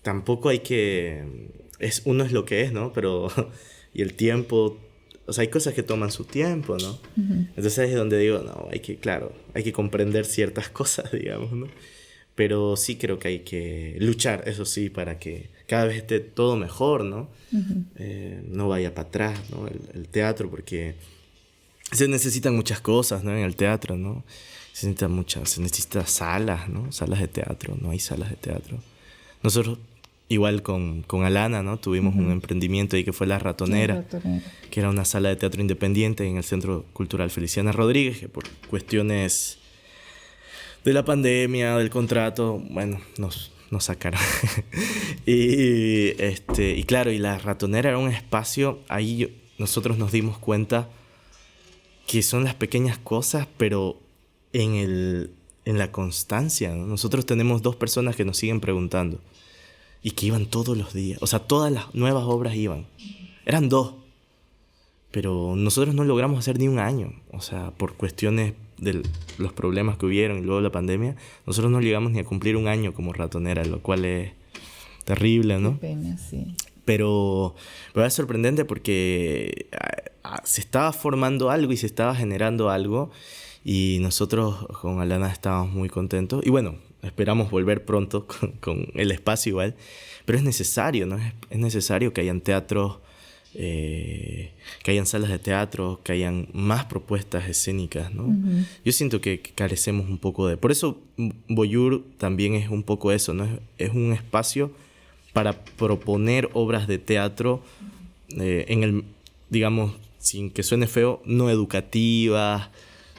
tampoco hay que... uno es lo que es, ¿no? Pero... y el tiempo... O sea, hay cosas que toman su tiempo, ¿no? Entonces es donde digo, no, hay que comprender ciertas cosas, digamos, ¿no? Pero sí creo que hay que luchar, eso sí, para que cada vez esté todo mejor, ¿no? No vaya para atrás, ¿no? El teatro, porque se necesitan muchas cosas, ¿no? En el teatro, ¿no? Se necesitan salas, ¿no? Salas de teatro, no hay salas de teatro. Nosotros, igual con Alana, ¿no? Tuvimos un emprendimiento ahí que fue La Ratonera, que era una sala de teatro independiente en el Centro Cultural Feliciana Rodríguez, que por cuestiones de la pandemia, del contrato, bueno, nos sacaron. y claro, y La Ratonera era un espacio, ahí nosotros nos dimos cuenta que son las pequeñas cosas, pero en la constancia, ¿no? Nosotros tenemos 2 personas que nos siguen preguntando y que iban todos los días. O sea, todas las nuevas obras iban. Eran 2. Pero nosotros no logramos hacer ni un año. O sea, por cuestiones de los problemas que hubieron y luego la pandemia, nosotros no llegamos ni a cumplir un año como Ratonera, lo cual es terrible, ¿no? Qué pena, sí. Pero es sorprendente porque se estaba formando algo y se estaba generando algo, y nosotros con Alana estábamos muy contentos. Y bueno, esperamos volver pronto con el espacio igual, pero es necesario, ¿no? Es necesario que hayan teatros, que hayan salas de teatro, que hayan más propuestas escénicas, ¿no? Yo siento que carecemos un poco de... Por eso Voyur también es un poco eso, ¿no? Es un espacio para proponer obras de teatro digamos, sin que suene feo, no educativas,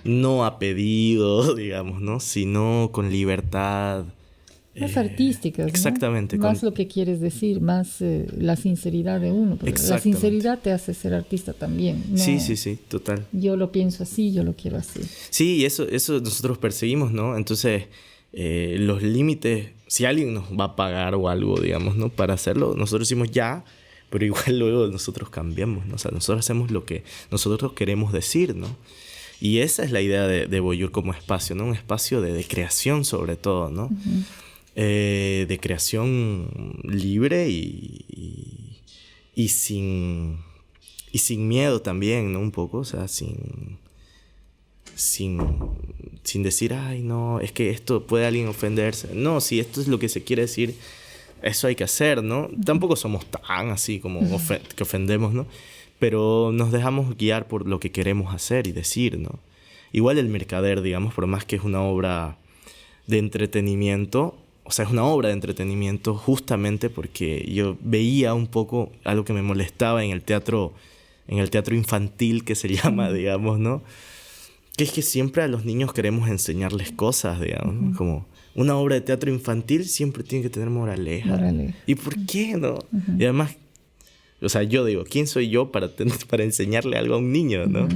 no a pedido, digamos, ¿no? Sino con libertad. Más artísticas, exactamente. ¿no? Más lo que quieres decir, más la sinceridad de uno. La sinceridad te hace ser artista también, ¿no? Sí, total. Yo lo pienso así, yo lo quiero así. Sí, y eso nosotros perseguimos, ¿no? Entonces, los límites, si alguien nos va a pagar o algo, digamos, ¿no? Para hacerlo, nosotros decimos ya, pero igual luego nosotros cambiamos, ¿no? O sea, nosotros hacemos lo que nosotros queremos decir, ¿no? Y esa es la idea de Voyur como espacio, ¿no? Un espacio de creación sobre todo, ¿no? De creación libre y sin miedo también, ¿no? Un poco, o sea, sin decir, ay, no, es que esto puede alguien ofenderse. No, si esto es lo que se quiere decir, eso hay que hacer, ¿no? Tampoco somos tan así como que ofendemos, ¿no? Pero nos dejamos guiar por lo que queremos hacer y decir, ¿no? Igual El Mercader, digamos, por más que es una obra de entretenimiento, o sea, es una obra de entretenimiento justamente porque yo veía un poco algo que me molestaba en el teatro infantil, que se llama, digamos, ¿no? Que es que siempre a los niños queremos enseñarles cosas, digamos, ¿no? Como una obra de teatro infantil siempre tiene que tener moraleja. ¿Y por qué no? Y además, o sea, yo digo, ¿quién soy yo para enseñarle algo a un niño, no?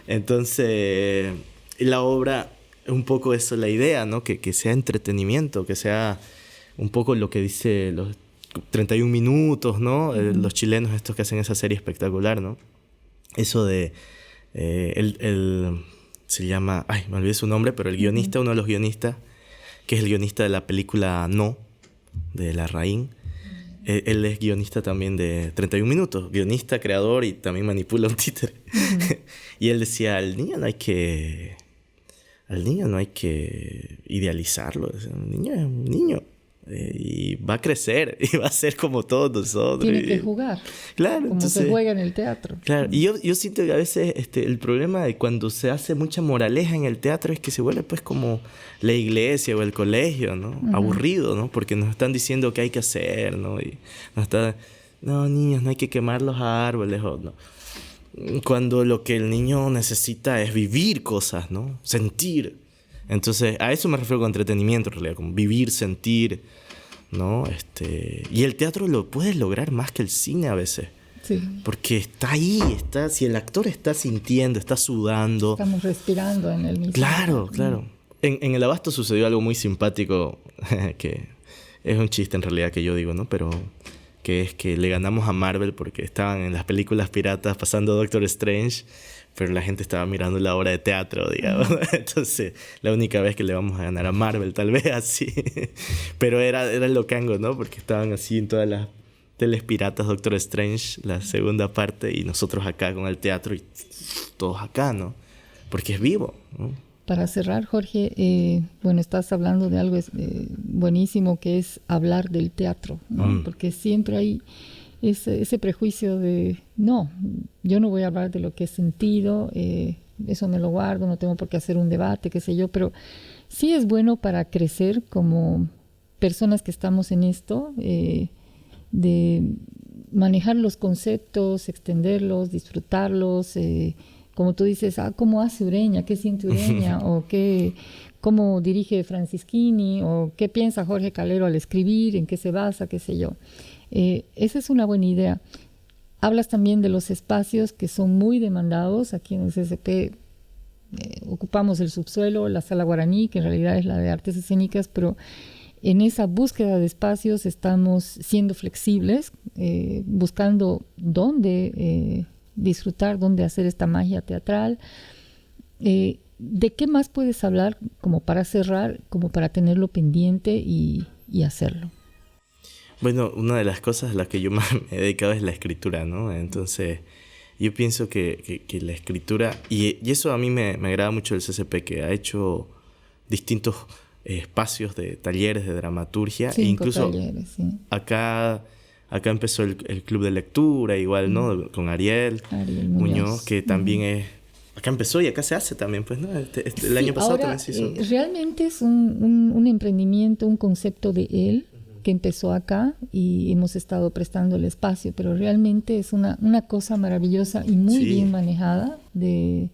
Entonces, la obra, un poco eso, la idea, ¿no? Que sea entretenimiento, que sea un poco lo que dice los 31 minutos, ¿no? Los chilenos estos que hacen esa serie espectacular, ¿no? Eso de... se llama... Ay, me olvidé su nombre, pero el guionista, uno de los guionistas, que es el guionista de la película No, de Larraín. Él es guionista también de 31 minutos, guionista, creador y también manipula un títere. Y él decía, al niño no hay que idealizarlo. El niño es un niño. Y va a crecer y va a ser como todos nosotros. Tiene que jugar. Claro. Como se juega en el teatro. Claro. Y yo siento que a veces el problema de cuando se hace mucha moraleja en el teatro es que se vuelve pues como la iglesia o el colegio, ¿no? Aburrido, ¿no? Porque nos están diciendo qué hay que hacer, ¿no? Y no, niños, no hay que quemar los árboles, o no. Cuando lo que el niño necesita es vivir cosas, ¿no? Sentir. Entonces, a eso me refiero con entretenimiento, en realidad, como vivir, sentir, ¿no? Y el teatro lo puedes lograr más que el cine a veces. Sí. Porque está ahí, si el actor está sintiendo, está sudando. Estamos respirando en el mismo. Claro. En el Abasto sucedió algo muy simpático que Es un chiste en realidad que yo digo, ¿no? Pero que es que le ganamos a Marvel porque estaban en las películas piratas pasando Doctor Strange, pero la gente estaba mirando la obra de teatro, digamos. Entonces, la única vez que le vamos a ganar a Marvel, tal vez así. Pero era el locango, ¿no? Porque estaban así en todas las teles piratas Doctor Strange, la segunda parte, y nosotros acá con el teatro y todos acá, ¿no? Porque es vivo, ¿no? Para cerrar, Jorge, bueno, estás hablando de algo buenísimo, que es hablar del teatro, ¿no? Porque siempre hay ese prejuicio de, no, yo no voy a hablar de lo que he sentido, eso me lo guardo, no tengo por qué hacer un debate, qué sé yo, pero sí es bueno para crecer como personas que estamos en esto, de manejar los conceptos, extenderlos, disfrutarlos, como tú dices, ¿cómo hace Ureña? ¿Qué siente Ureña? O ¿cómo dirige Francisquini? ¿O qué piensa Jorge Calero al escribir? ¿En qué se basa? ¿Qué sé yo? Esa es una buena idea. Hablas también de los espacios que son muy demandados. Aquí en el CCP ocupamos el subsuelo, la sala guaraní, que en realidad es la de artes escénicas, pero en esa búsqueda de espacios estamos siendo flexibles, buscando dónde disfrutar, dónde hacer esta magia teatral. ¿De qué más puedes hablar como para cerrar, como para tenerlo pendiente y hacerlo? Bueno, una de las cosas a las que yo más me he dedicado es la escritura, ¿no? Entonces, yo pienso que la escritura, y eso a mí me agrada mucho del CCP, que ha hecho distintos espacios de talleres de dramaturgia. 5 incluso talleres, sí. Acá empezó el club de lectura, igual, ¿no? Con Ariel Muñoz, que también es... Acá empezó y acá se hace también, pues, ¿no? El año pasado ahora, también se hizo. Realmente es un emprendimiento, un concepto de él, que empezó acá y hemos estado prestando el espacio, pero realmente es una cosa maravillosa y muy bien manejada de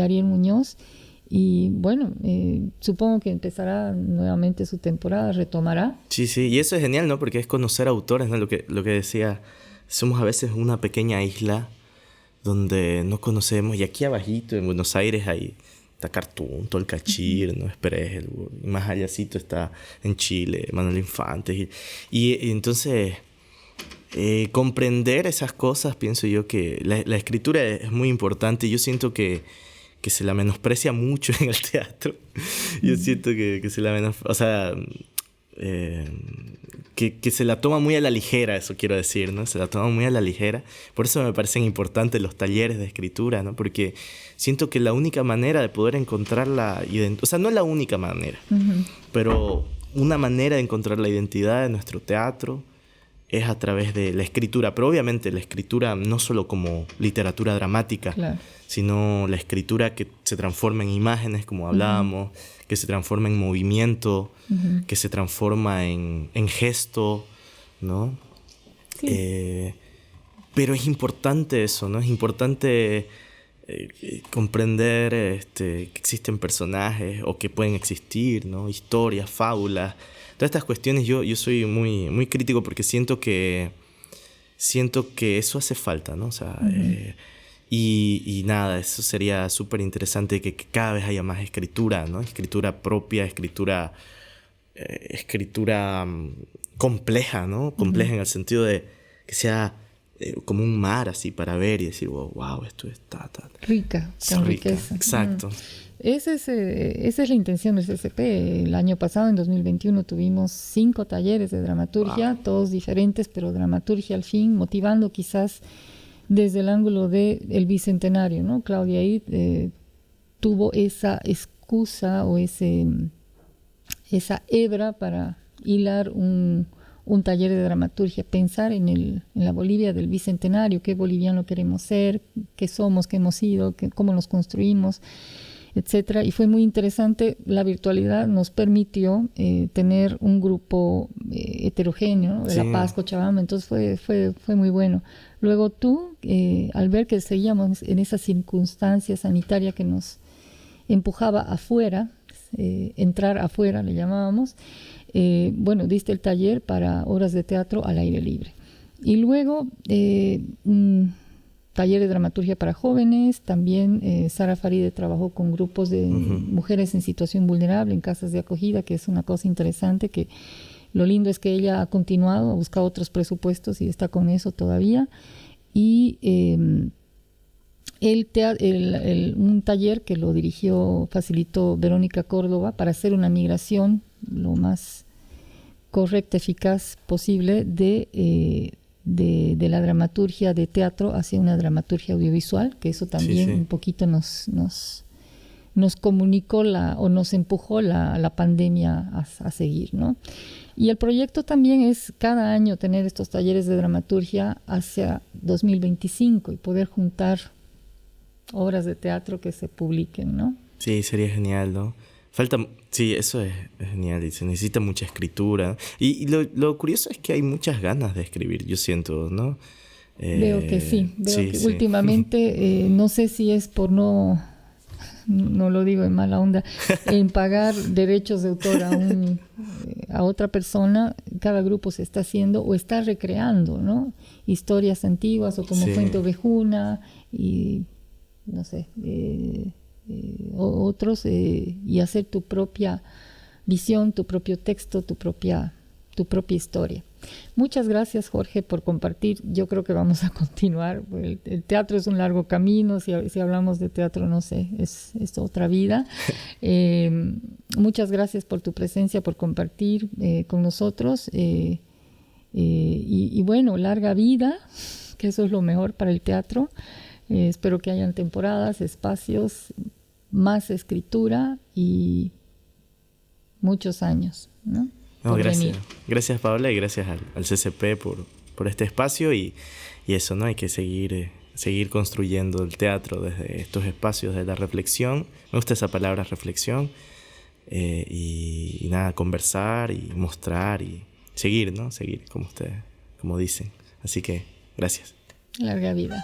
Ariel Muñoz. Y bueno, supongo que empezará nuevamente su temporada, retomará. Sí, y eso es genial, ¿no? Porque es conocer autores, ¿no? Lo que decía, somos a veces una pequeña isla donde no conocemos, y aquí abajito en Buenos Aires hay está Cartoon, Tolcachir, ¿no? Express, y más allácito está en Chile, Manuel Infante. Y entonces, comprender esas cosas, pienso yo que la escritura es muy importante. Yo siento que se la menosprecia mucho en el teatro. Yo siento que se la menosprecia, o sea, que se la toma muy a la ligera, eso quiero decir, ¿no? Se la toma muy a la ligera. Por eso me parecen importantes los talleres de escritura, ¿no? Porque siento que la única manera de poder encontrar la identidad, o sea, no es la única manera, pero una manera de encontrar la identidad de nuestro teatro es a través de la escritura. Pero obviamente la escritura no solo como literatura dramática, claro, sino la escritura que se transforma en imágenes, como hablábamos, que se transforma en movimiento, que se transforma en gesto, ¿no? Sí. Pero es importante eso, ¿no? Es importante comprender que existen personajes o que pueden existir, ¿no? Historias, fábulas. Todas estas cuestiones yo soy muy, muy crítico porque siento que eso hace falta, ¿no? O sea, y nada, eso sería súper interesante que cada vez haya más escritura, ¿no? Escritura propia, escritura compleja, ¿no? Compleja en el sentido de que sea como un mar así para ver y decir, wow, esto está rica, con riqueza. Exacto. Esa es la intención del CCP. El año pasado, en 2021, tuvimos 5 talleres de dramaturgia, todos diferentes, pero dramaturgia al fin, motivando quizás desde el ángulo del bicentenario, ¿no? Claudia ahí tuvo esa excusa o esa hebra para hilar un taller de dramaturgia, pensar en la Bolivia del bicentenario, qué boliviano queremos ser, qué somos, qué hemos sido, cómo nos construimos, etcétera. Y fue muy interesante. La virtualidad nos permitió tener un grupo heterogéneo, ¿no? De La Paz, Cochabamba, entonces fue muy bueno. Luego tú, al ver que seguíamos en esa circunstancia sanitaria que nos empujaba afuera, entrar afuera le llamábamos, diste el taller para obras de teatro al aire libre. Y luego un taller de dramaturgia para jóvenes. También Sara Faride trabajó con grupos de mujeres en situación vulnerable en casas de acogida, que es una cosa interesante que Lo lindo es que ella ha continuado, ha buscado otros presupuestos y está con eso todavía. Y un taller que lo facilitó Verónica Córdoba para hacer una migración lo más correcta, eficaz posible de la dramaturgia de teatro hacia una dramaturgia audiovisual, que eso también un poquito nos comunicó o nos empujó la pandemia a seguir, ¿no? Y el proyecto también es cada año tener estos talleres de dramaturgia hacia 2025 y poder juntar obras de teatro que se publiquen, ¿no? Sí, sería genial, ¿no? Sí, eso es genial y se necesita mucha escritura. Y lo curioso es que hay muchas ganas de escribir, yo siento, ¿no? Veo que sí. Últimamente, no sé si es por no lo digo en mala onda, en pagar derechos de autor a otra persona, cada grupo se está haciendo o está recreando, ¿no? Historias antiguas o como Fuente Ovejuna y no sé, otros, y hacer tu propia visión, tu propio texto, tu propia historia. Muchas gracias, Jorge, por compartir. Yo creo que vamos a continuar. El teatro es un largo camino. Si hablamos de teatro, no sé, es otra vida. Muchas gracias por tu presencia, por compartir con nosotros. Y bueno, larga vida, que eso es lo mejor para el teatro. Espero que hayan temporadas, espacios, más escritura y muchos años, ¿no? No, gracias. Gracias, Paola, y gracias al CCP por este espacio y eso, ¿no? Hay que seguir construyendo el teatro desde estos espacios de la reflexión. Me gusta esa palabra, reflexión. Y nada, conversar y mostrar y seguir, ¿no? Seguir como ustedes, como dicen. Así que, gracias. Larga vida.